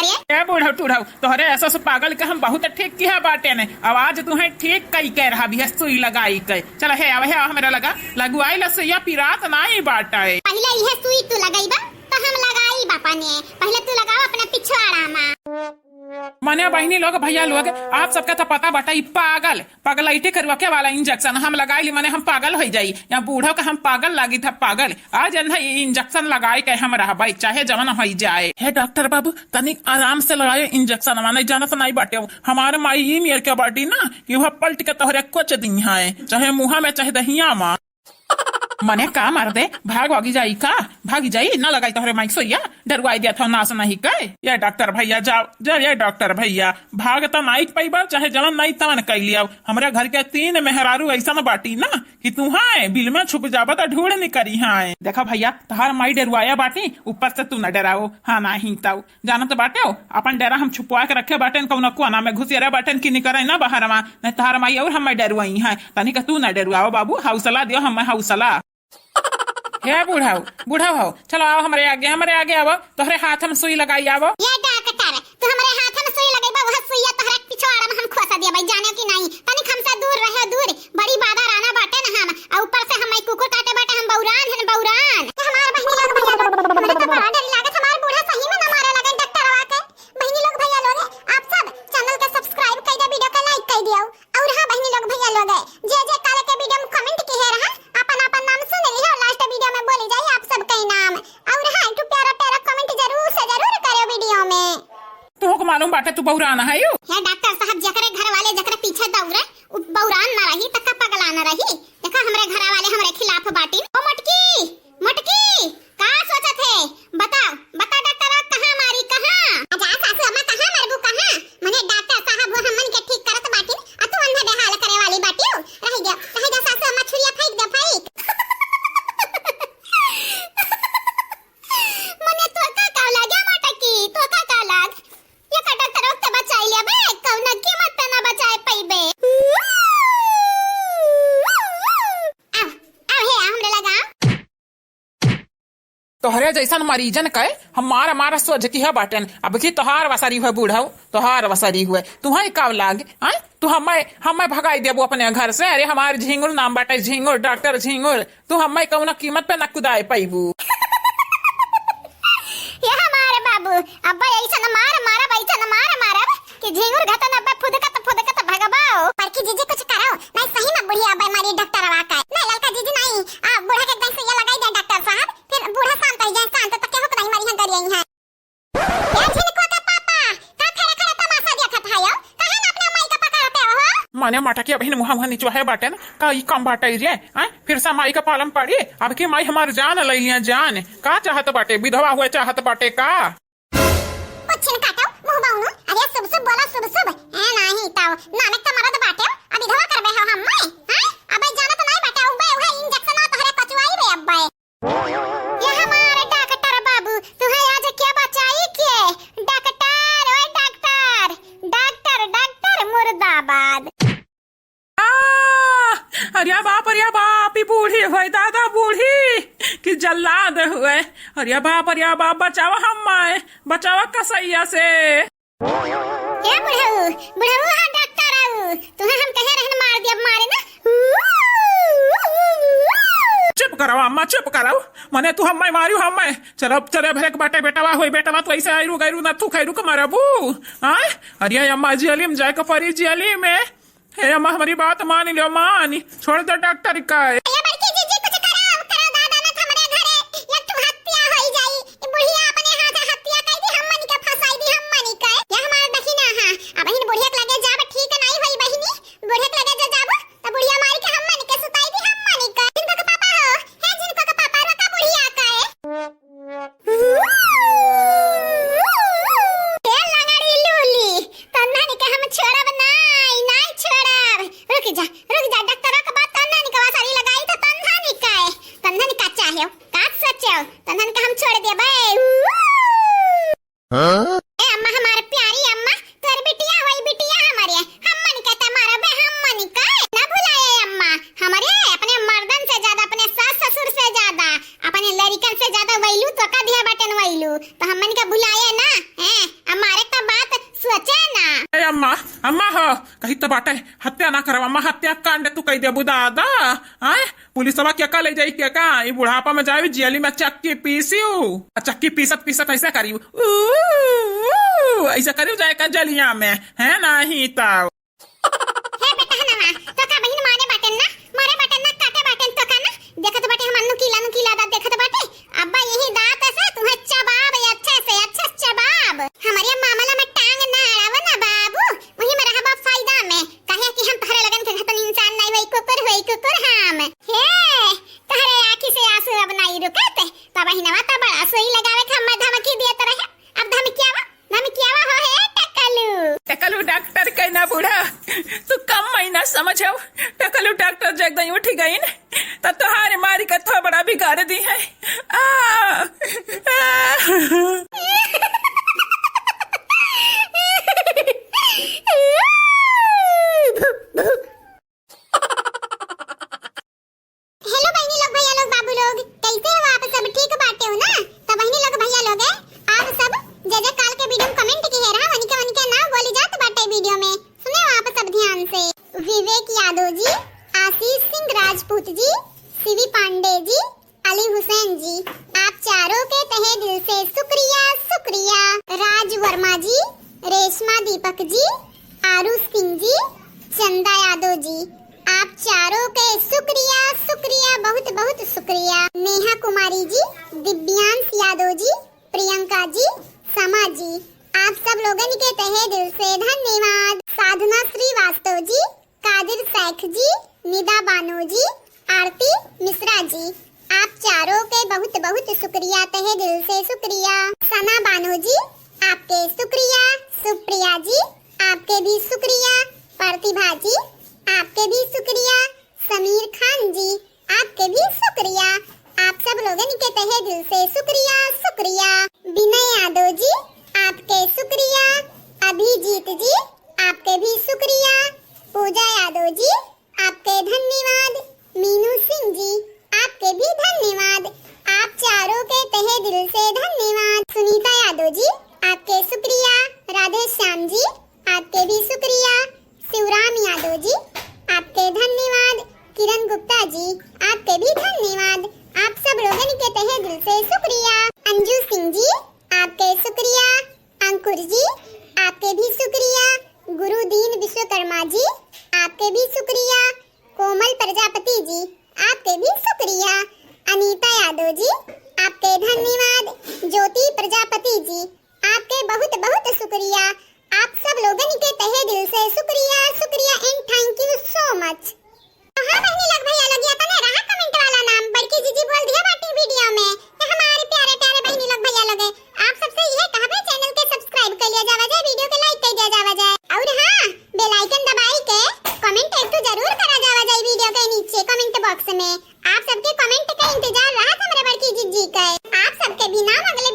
ए बूढ़ा टूढ़ा तोहरे ऐसा से पागल के हम बहुत ठीक किया बाटे ने आवाज तुम्हें ठीक कई कह रहा भी है सुई लगाई के चल हे आवे है मेरा लगा लगवाई ल सुइया पिरात नहीं बाटा है पहले यह सुई तू लगाईबा तो हम लगाई बापा ने पहले तू लगाओ अपने पिछवाड़ा में। मने बहनी लोग भैया लोग आप सबका तो पता बटा पागल पगलाइटे करवाके वाला इंजेक्शन हम लगाई ली मने हम पागल हो जाई या बूढ़ो का हम पागल लगी था पागल आज इंजेक्शन लगाए के हम रहा भाई चाहे जवन हो जाए। हे डॉक्टर बाबू तनिक आराम से लगाए इंजेक्शन माने जाना तो नहीं बाटे हमारे माई ई मेर के बाटी ना कि वह पलट के तोहरे कुछ दी है चाहे मुहा में चाहे दहिया में मने का मार दे भागी जाई का भागी जाई ना लगाई तोहरे माइक सोइया डरवाई दिया था नास नहीं कहे ये डॉक्टर भैया जाओ जब ये डॉक्टर भैया भाग तो नाइक पैबा चाहे जवन नहीं तवन कह लिया हमारे घर के 3 मेहरारू ऐसा न बाटी ना कि तू हाय बिल में छुप जाबा तो ढूंढ नहीं करी हाय देखा भैया तहार माई डरवाया बाटी ऊपर से तू न डराओ हाँ नहीं ताऊ जाना तो बाटे अपन डरा हम छुपवा के रखे बाटे कौन कोना में घुसेरा बाटे की निकल ना बाहर नहीं तहार माई और हम डरवाई है तनिक तू न डरवाओ बाबू हौसला दियो हम हौसला। हे बुढ़ाओ बुढ़ाओ हो चलो आओ हमारे आगे आओ तोहरे हाथ में सुई लगाई आओ ये डॉक्टर तू हमारे हाथ में सुई लगाईबा वह सुईया तोहरे पिछवाड़ा में हम खोसा दिया भाई जाने की नहीं तनिक हमसे दूर रहे दूर बड़ी बाधा राना बाटे ना हम और ऊपर से हम कुकुर काटे बाटे हम बौरान है बौरान हमार बहनी लोग भैया लोग हमरे तो बड़ा डर लागत हमार बूढ़ा सही में ना मारे लगे डॉक्टर आवा के बहनी लोग भैया लोग आप सब चैनल के सब्सक्राइब कर दे वीडियो को लाइक कर दियो और हां बहनी लोग भैया लोग जे जे काले के वीडियो में कमेंट की है रहा अपन नाम सुन लियो लास्ट वीडियो में बोली जाए आप सब का नाम और हां तो प्यारा प्यारा कमेंट जरूर से जरूर करो वीडियो में। तो को मालूम बाटे तू बौरान है यो हे डॉक्टर साहब जकरे घर वाले जकरे पीछे दौड़े बौरान ना रही तक पगला ना रही देखा हमरे घर वाले हमरे खिलाफ बाटी ओ मटकी मटकी का सोचत है बताओ बता डॉक्टर आप कहां मारी कहां आजा सासू अम्मा कहां मरबू कहां मने डॉक्टर साहब वो हमन के ठीक करत बाटी आ तू अंधा बेहाल करे वाली बाटी रह गया सासू अम्मा छुरिया फेंक दे फेंक मने तो का लागे मटकी तो का लाग ये का डॉक्टर वक्त बचाई ले बे कौन कीमत पे ना बचाए पैबे आ हे हमरे लगा तोहरे जैसन मरीजन के हमारा सोच की है बाटन अब की तोहार वसारी हुए बूढ़ाऊ तोहार वसारी हुए तुम्हारे का लाग आए तू हमें भगाई देबो अपने घर से अरे हमारे झिंगुर नाम बाटे झिंगुर डॉक्टर झिंगुर तू हमें कौन कीमत पे न कुदाए पैबू ये हमारे बाबू अब्बा ऐसा न मारा बैठा न मारा कि झिंगुर घटन अब्बा फुदकत भगबाओ पर की जीजी कुछ कराओ नहीं सही में बुढ़िया अब्बा मारी डॉक्टर आवा का नहीं लड़का जीजी नहीं आ बूढ़ा के एकदम से ये लगाई दे डॉक्टर साहब फिर बूढ़ा शांत हो जाए शांत तक के हो नहीं मारी हंगारी आई है ये झिनको का पापा का खड़े तमाशा देखत है यो कहां ना अपने माई का पकड़ते हो माने मटकी बहन मुहा नीचो है बाटे ना का ई कम बाटे रे हैं फिर से माई का पालम पड़ी अब की माई हमार जान ले लिया जान का चाहत बाटे विधवा हुए चाहत बाटे का पछिन काटाओ मुंह बाउनो अरे सब बोला सब ए नहीं ताओ नानक का मरद बाटे अभी धवा करबे हो हम मैं हैं अबे जाना तो नहीं बाटे उबे उहे इंजेक्शन आ तोहरे कचवाई रे अब्बे ये हमारे डॉक्टर बाबू तुहे आज क्या बचाई के डॉक्टर ओए डॉक्टर मुर्दाबाद अरे बाप बूढ़ी हुए दादा बूढ़ी कि जल्लाद हुए अरे बाप बचाओ हम बचाओ कसैया से ये बुढ़ऊ हां डॉक्टर आऊ तुम्हें हम कहे रहन मार दिया मारे ना चुप कराओ अम्मा चुप कराओ मने तू हम मारियो हम चले भरेक बाटे बेटावा होई बेटावा तो ऐसे आइरू गइरू ना तू खैरू के मारबू हां अरे अम्मा जेली में जाए के परी जेली में हे अम्मा हमारी बात मान लियो मान छोड़ दो डॉक्टर का ये बड़की जीजी कुछ कराओ दादा ना हमरे घरे ये तू हत्या होई जाई ये बुढ़िया अपने हाथ हत्या कई दी हमनी के फसाई दी हमनी के ये हमार बहिना हां अब बहिन बुढ़िया के लगे जाब ठीक नहीं होई बहिनी बुढ़िया के लगे जाब त बुढ़िया मार के हमनी के सुताई दी हमनी के जिनको के पापा हो हे जिनको के पापा रो का बुढ़िया का है ये लंगड़ी लूली तन्नानी के हम छोड़ब नहीं छोड़ब रुक जा डॉक्टर का बात तन्नानी का वासारी लगाई तो तन्नानी का चाहे का सच्चो तन्नानी का हम छोड़ दे बे ए अम्मा हमारे प्यारी अम्मा तोर बिटिया होई बिटिया हमारे हमनी का तमारा बे हमनी का ना भुलाए अम्मा हमारे अपने मर्दन से ज्यादा अपने सास ससुर से ज्यादा अपने लड़कन से ज्यादा वैलू तो का दिया बटन वैलू तो हमनी का भुलाए ना हैं हमारे अम्मा अम्मा हो कही तो बाटे हत्या ना करवा अम्मा हत्या कांड तू कही देबू दादा आय पुलिसवा क्या का ले जाई क्या का ये बुढ़ापा में जावी जेली में चक्की पीसियो चक्की पीसत पीसत ऐसा करियो ऐसा करियो जाए का जलिया में है नहीं तो हे बेटा हनवा तो का बहिन मारे बाटन ना काटे बाटन तो का ना देखत बाटे हम नु कीला दांत देखत बाटे अब्बा यही दांत से तू अच्छा बाब अच्छा चबाब हमारे मामला में टांग ना अड़ावा ना बाबू वही में रहबा फायदा में कहे कि हम तहरे लगन के हतन इंसान नहीं वही कुकुर हम हे तहरे आंखी से आंसू अब नहीं रुकत तब बहिनवा त बड़ा सोई लगावे के हम धमकी देत रहे अब धमकियावा हो हे टकलू डॉक्टर कहना बूढ़ा तू कम महीना समझो टकलू डॉक्टर जगदई उठी गई न तो तुम्हारे मारी का थोड़ा बड़ा बिगाड़ दी है हेलो बहनी लोग भैया लोग बाबू लोग कैसे हो आप सब ठीक बाटे हो ना तो बहनी लोग भैया लोग है आप सब जय काल के वीडियो में कमेंट की है रहा वनिका ना बोली जात बाटे वीडियो में सुने हो आप सब ध्यान से विवेक यादव जी आशीष सिंह राजपूत जी सीवी पांडे जी अली हुसैन जी आप चारों के तहे दिल से शुक्रिया राज वर्मा जी रेशमा दीपक जी आरुष सिंह जी चंदा यादव जी आप चारों के शुक्रिया बहुत शुक्रिया नेहा कुमारी जी दिव्यांश यादव जी प्रियंका जी समा जी आप सब लोगन के तहे दिल से धन्यवाद साधना श्रीवास्तव जी कादिर शेख जी निदा बानो जी आरती मिश्रा जी आप चारों के बहुत शुक्रिया तहे दिल से शुक्रिया सना बानो जी आपके शुक्रिया सुप्रिया जी आपके भी शुक्रिया प्रतिभा जी आपके भी शुक्रिया समीर खान जी आपके भी शुक्रिया आप सब लोगन के तहे दिल से शुक्रिया विनय यादव जी आपके शुक्रिया अभिजीत जी आपके भी शुक्रिया पूजा यादव जी आपके धन्यवाद मीनू सिंह जी आपके भी धन्यवाद आप चारों के तहे दिल से धन्यवाद सुनीता यादव जी आपके शुक्रिया राधे श्याम जी आपके भी शुक्रिया शिवराम यादव जी आपके धन्यवाद किरण गुप्ता जी आपके भी धन्यवाद आप सब लोगन के तहे दिल से शुक्रिया अंजू सिंह जी आपके शुक्रिया अंकुर जी आपके भी शुक्रिया गुरुदीन विश्वकर्मा जी आपके भी शुक्रिया कोमल प्रजापति जी आपके भी शुक्रिया अनीता यादव जी आपके धन्यवाद ज्योति प्रजापति जी आपके बहुत शुक्रिया आप सब लोगन के तहे दिल से शुक्रिया and thank you so much हाँ बहनी लोग भैया लोग ये तने रहा कमेंट वाला नाम बड़की जीजी बोल दिया बाटी वीडियो में कि हमारे प्यारे बहनी लोग भैया लोग आप सबसे ये कहा चैनल के सब्सक्राइब कर लिया जावा जाए वीडियो के लाइक कर दिया जावा जाए और हाँ बेल आइकन दबाई के कमेंट एक तो जरूर करा जावा जाए वीडियो के नीचे कमेंट बॉक्स में आप सबके कमेंट का इंतजार रहा हमारे बड़की जीजी का आप सबके भी नाम अगले